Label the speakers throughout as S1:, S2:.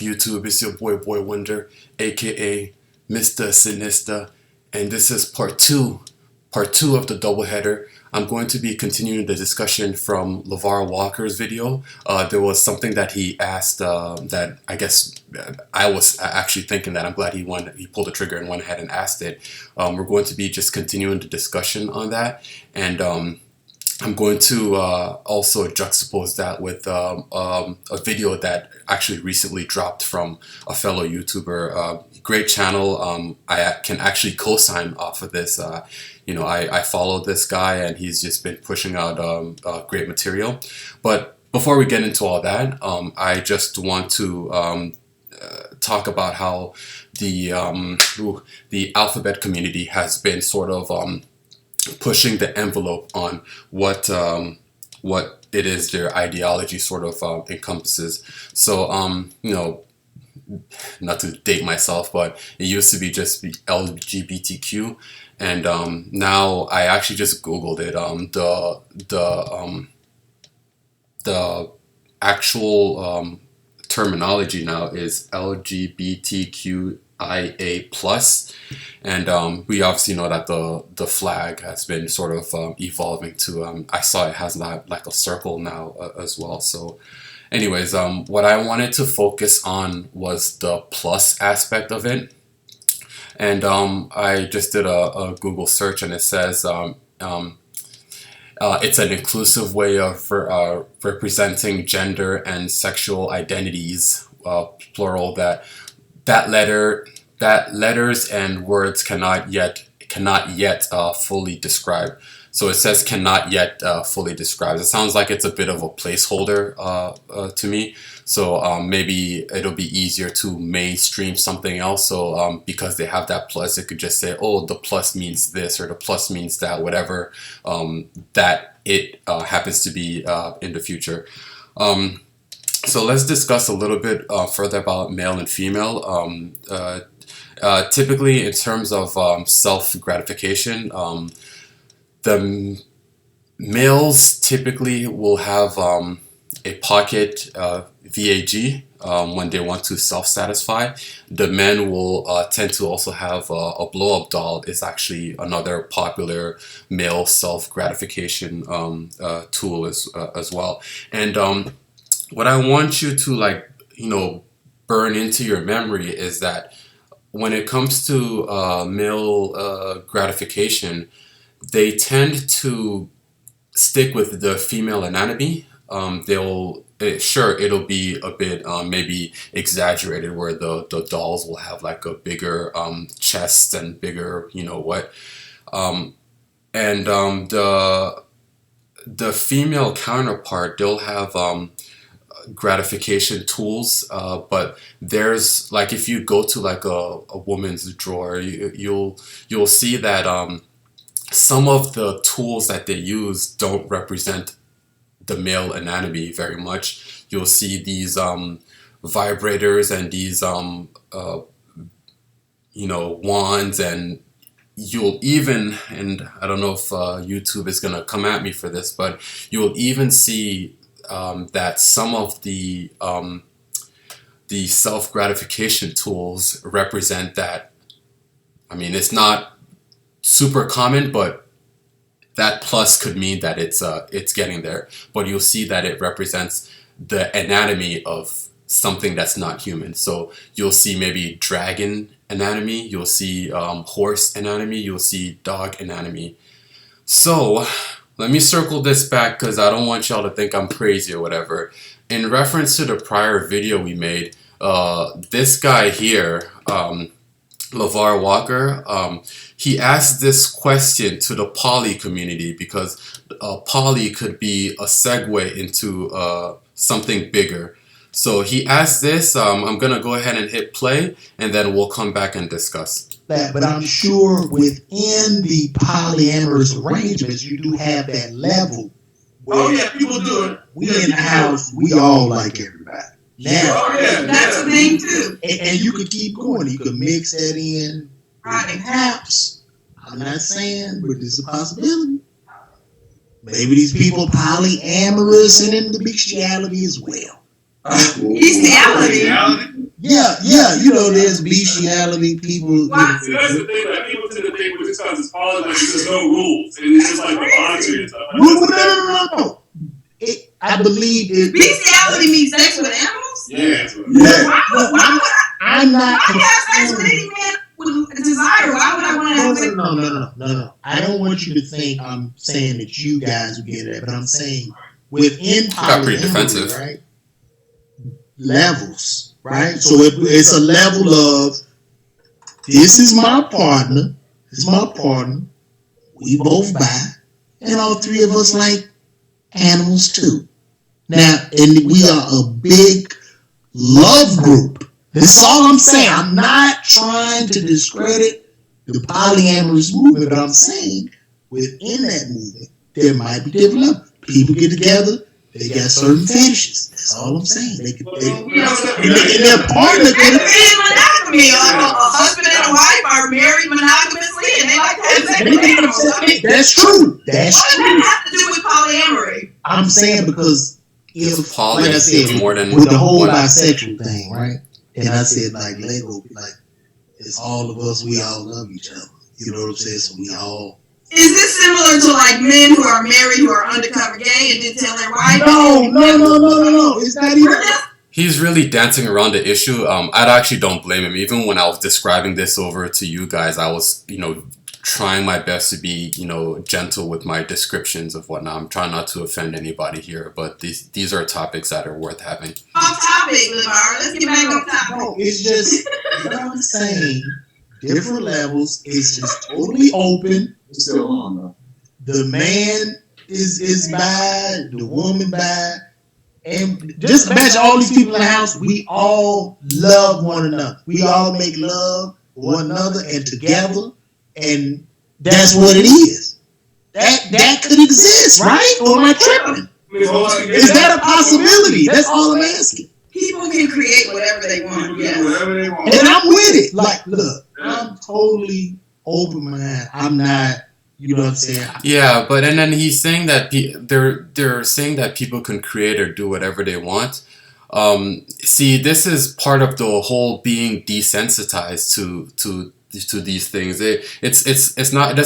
S1: YouTube, it's your boy Wonder, aka Mr. Sinister, and this is part two of the doubleheader. I'm going to be continuing the discussion from LeVar Walker's video. There was something that he asked that I guess I was actually thinking that I'm glad he pulled the trigger and went ahead and asked it. We're going to be just continuing the discussion on that, and I'm going to also juxtapose that with a video that actually recently dropped from a fellow YouTuber. Great channel. I can actually co-sign off of this. I follow this guy and he's just been pushing out great material. But before we get into all that, I just want to talk about how the alphabet community has been sort of pushing the envelope on what it is their ideology sort of encompasses. So not to date myself, but it used to be just the LGBTQ, and now I actually just Googled it. The actual terminology now is LGBTQIA plus, and we obviously know that the flag has been sort of evolving to I saw it has like a circle now as well. So anyways, what I wanted to focus on was the plus aspect of it, and I just did a Google search, and it says it's an inclusive way of representing gender and sexual identities, plural. That letters and words cannot yet fully describe. So it says cannot yet fully describe. It sounds like it's a bit of a placeholder to me. So maybe it'll be easier to mainstream something else. So because they have that plus, it could just say, oh, the plus means this or the plus means that, whatever that it happens to be in the future. So let's discuss a little bit further about male and female. Typically, in terms of self-gratification, the males typically will have a pocket VAG when they want to self-satisfy. The men will tend to also have a blow-up doll is actually another popular male self-gratification tool as well. And what I want you to burn into your memory is that when it comes to male gratification, they tend to stick with the female anatomy. It'll be a bit maybe exaggerated, where the dolls will have like a bigger chest and bigger, and the female counterpart, they'll have gratification tools, but there's like, if you go to like a woman's drawer, you'll see that some of the tools that they use don't represent the male anatomy very much. You'll see these vibrators and these wands, and you'll even, and I don't know if YouTube is gonna come at me for this, but you'll even see that some of the self-gratification tools represent that. I mean, it's not super common, but that plus could mean that it's getting there. But you'll see that it represents the anatomy of something that's not human. So you'll see maybe dragon anatomy, you'll see horse anatomy, you'll see dog anatomy. So let me circle this back, because I don't want y'all to think I'm crazy or whatever. In reference to the prior video we made, this guy here, LeVar Walker, he asked this question to the poly community, because poly could be a segue into something bigger. So he asked this. I'm going to go ahead and hit play, and then we'll come back and discuss.
S2: But I'm sure within the polyamorous arrangements, you do have that level.
S3: Oh, yeah, people do it.
S2: We in the house, we all like everybody. Now,
S3: that's a thing too.
S2: And you could keep going. You could mix that in.
S3: Right.
S2: Perhaps, I'm not saying, but it's a possibility. Maybe these people polyamorous and in the bestiality as well.
S3: Bestiality?
S2: Yeah. You know, there's bestiality. People.
S3: What? See, that's the thing that people tend to think with this because it's politics, like there's no rules, and it's just like the voluntary and stuff.
S2: No. I believe it.
S4: Bestiality means sex with animals?
S3: Yeah.
S2: I'm not.
S4: Why would I have sex with any man with a desire? Why would I want to have sex?
S2: No. I don't want you to think I'm saying that you guys would get it, but I'm saying within
S1: Got pretty
S2: polyamory,
S1: defensive.
S2: right? Levels, right? So it's a level of this is my partner, we both bi, and all three of us like animals too. Now, and we are a big love group. That's all I'm saying. I'm not trying to discredit the polyamorous movement, but I'm saying within that movement, there might be different levels. People get together, they got certain fetishes. That's all I'm saying. They and their partner
S4: That's monogamy. A husband and a wife are married monogamously, and they like to have sex with animals.
S2: That's true.
S4: What does that have to do with polyamory?
S2: I'm saying because if,
S1: Poly
S2: like I said,
S1: is more than
S2: with the whole
S1: one.
S2: bisexual thing, right? And I said, like, Lego, like, it's all of us, we all love each other. You know what I'm saying? So we all.
S4: Is this similar to like men who are married who are undercover gay and didn't tell their wife?
S2: No. It's not even.
S1: He's really dancing around the issue. I actually don't blame him. Even when I was describing this over to you guys, I was, trying my best to be, gentle with my descriptions of whatnot. I'm trying not to offend anybody here, but these are topics that are worth having.
S4: Off topic, LeVar. Let's get back on topic.
S2: No, it's just, what I'm saying, different levels, it's just totally open.
S3: It's still on though.
S2: The man is bi, the woman bi, and just imagine all these people in the house. We all love one another. We all make love one another and together, and that's what it is. That could exist, right? Or am I tripping? Is that a possibility? That's all I'm asking.
S4: People can create whatever they want. Yes.
S3: Whatever they want.
S2: And I'm with it. Like, look, I'm totally open-minded. I'm not, you know what I'm saying?
S1: Yeah, but and then he's saying that they're saying that people can create or do whatever they want. See, this is part of the whole being desensitized to these things. It's not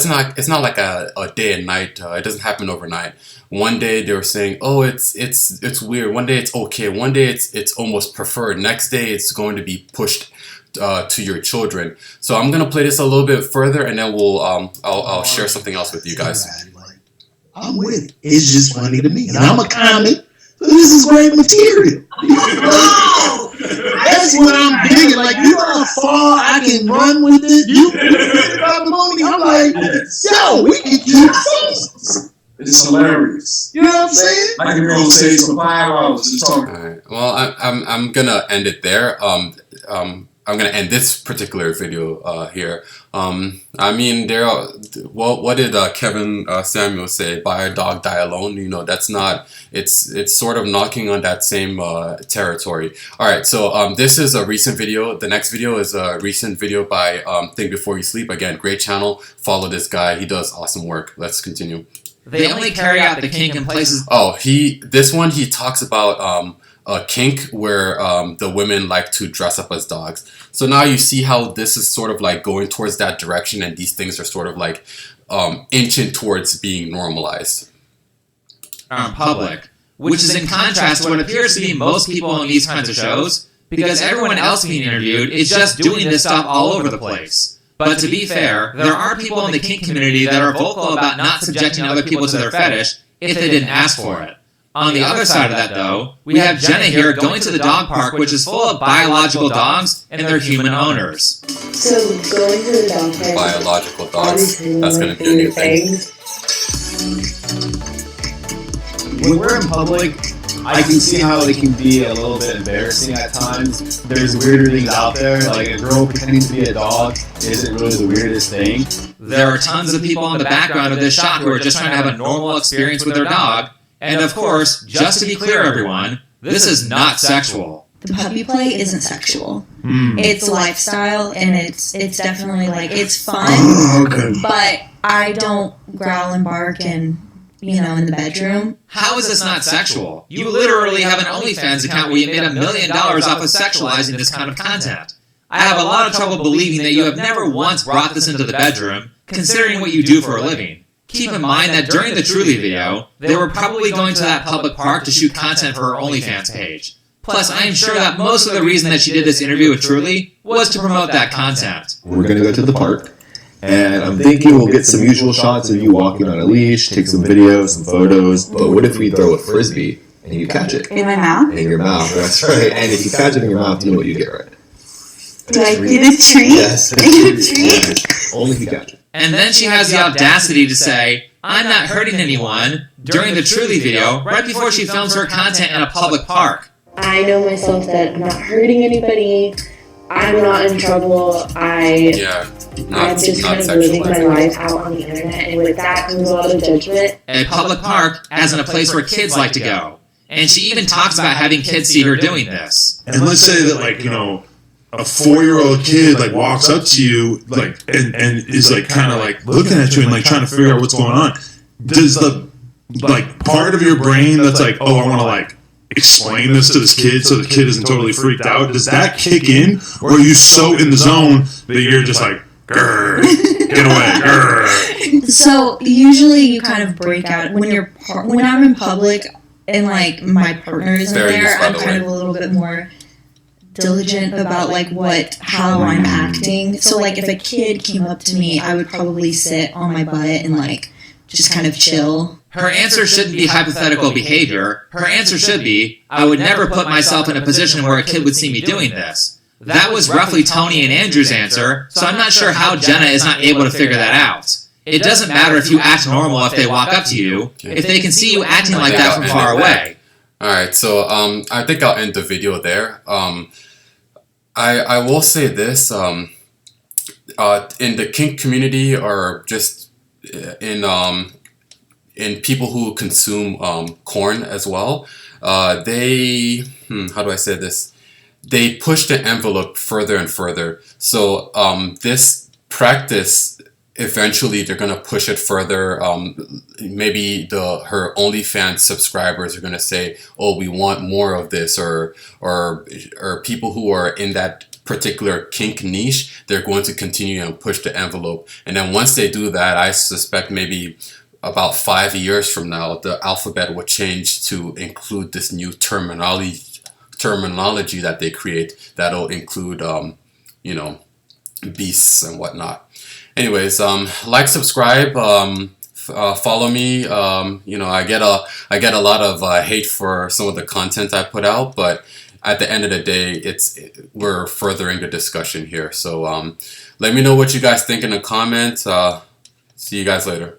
S1: like a day and night. It doesn't happen overnight. One day they were saying, oh, it's weird. One day it's okay. One day it's almost preferred. Next day it's going to be pushed to your children. So I'm gonna play this a little bit further, and then I'll share something else with you guys.
S2: I'm with it. It's just funny to me, and I'm a comic. So this is great material. That's what I'm digging. Like, you know how far I can run with it? I'm like, yo, we can keep this.
S3: It's hilarious.
S2: You know what I'm saying?
S3: I can go on stage for 5 hours just talking.
S1: All right. Well, I'm gonna end it there. I'm gonna end this particular video here. I mean, what did Kevin Samuel say? Buy a dog, die alone. That's not. It's sort of knocking on that same territory. All right. So this is a recent video. The next video is a recent video by Think Before You Sleep. Again, great channel. Follow this guy. He does awesome work. Let's continue.
S5: They only carry out the kink in places.
S1: Oh, this one he talks about a kink where the women like to dress up as dogs. So now you see how this is sort of like going towards that direction, and these things are sort of like inching towards being normalized.
S5: Public, which is in contrast to what appears to be most people in these kinds of shows, because everyone else being interviewed is just doing this stuff all over the place. But to be fair, there are people in the kink community that are vocal about not subjecting other people to their fetish if they didn't ask for it. On the other side of that, though, we have Jenna here going to the dog park, which is full of biological dogs and their human owners.
S6: So going to the dog park,
S1: Biological dogs.
S6: obviously
S1: That's
S6: one
S1: going
S6: of
S1: to be a new thing.
S7: When we're in public, I can see how they can be a little bit embarrassing at times. There's weirder things out there, like a girl pretending to be a dog isn't really the weirdest thing.
S5: There are tons of people in the background of this shot who are just trying to have a normal experience with their dog. And of course, just to be clear, everyone, this is not sexual.
S6: The puppy play isn't sexual. It's lifestyle, and it's definitely like, it's fun,
S2: Okay.
S6: but I don't growl and bark and in the bedroom.
S5: How is this not sexual? You literally have an OnlyFans account where you made $1 million off of sexualizing this kind of content. I have a lot of trouble believing that you have never once brought this into the bedroom, considering what you do for a living. Keep in mind that during the Truly video, they were probably going to that public park to shoot content for her OnlyFans page. Plus, I am sure that most of the reason that she did this interview with Truly was to promote that content.
S8: We're going to go to the park, and I'm thinking we'll get some usual shots of you walking on a leash, take some videos, some photos, but what if we throw a Frisbee and you catch it?
S4: In my mouth?
S8: In your mouth, that's right. And if you catch it in your mouth, you know what you get, right?
S4: Do I get a treat?
S8: Yes.
S4: I get a treat?
S8: Yes. Only if you catch it.
S5: And then she has the audacity to say, I'm not hurting anyone, during the Truly video, right before she films her content in a public park.
S9: I know myself that I'm not hurting anybody. I'm not in trouble. I'm just kind of living my life out on the internet, and with that comes a lot of judgment.
S5: A public park, as in a place where kids like to go. And she even talks about having kids see her doing this.
S10: And let's say that, like, you know, a 4-year-old kid like walks up to you like and is like kind of like looking at you and like trying to figure out what's going on. Does the like part of your brain that's like, oh, I want to like explain this to this kid so the kid isn't totally freaked out, does that kick in, or are you so in the zone that you're just like, grr, get away, grr?
S6: So usually you kind of break out when I'm in public and like my partner isn't there. I'm kind of a little bit more diligent about like how I'm acting. So like if a kid came up to me, I would probably sit on my butt and like just kind of chill.
S5: Her answer shouldn't be hypothetical behavior. Her answer should be, I would never put myself in a position where a kid would see me doing this. That was roughly Tony and Andrew's answer, so I'm not sure how Jenna is not able to figure that out. It doesn't matter if you act normal if they walk up to you, if they can see you acting like that from far away.
S1: Alright, so I think I'll end the video there. I will say this, in the kink community, or just in people who consume corn as well, they, how do I say this? They push the envelope further and further. So this practice, eventually they're going to push it further. Maybe her OnlyFans subscribers are going to say, oh, we want more of this, or people who are in that particular kink niche, they're going to continue and push the envelope. And then once they do that, I suspect maybe about 5 years from now, the alphabet will change to include this new terminology that they create that'll include, beasts and whatnot. Anyways, like, subscribe, follow me. I get a lot of hate for some of the content I put out, but at the end of the day, we're furthering the discussion here. So let me know what you guys think in the comments. See you guys later.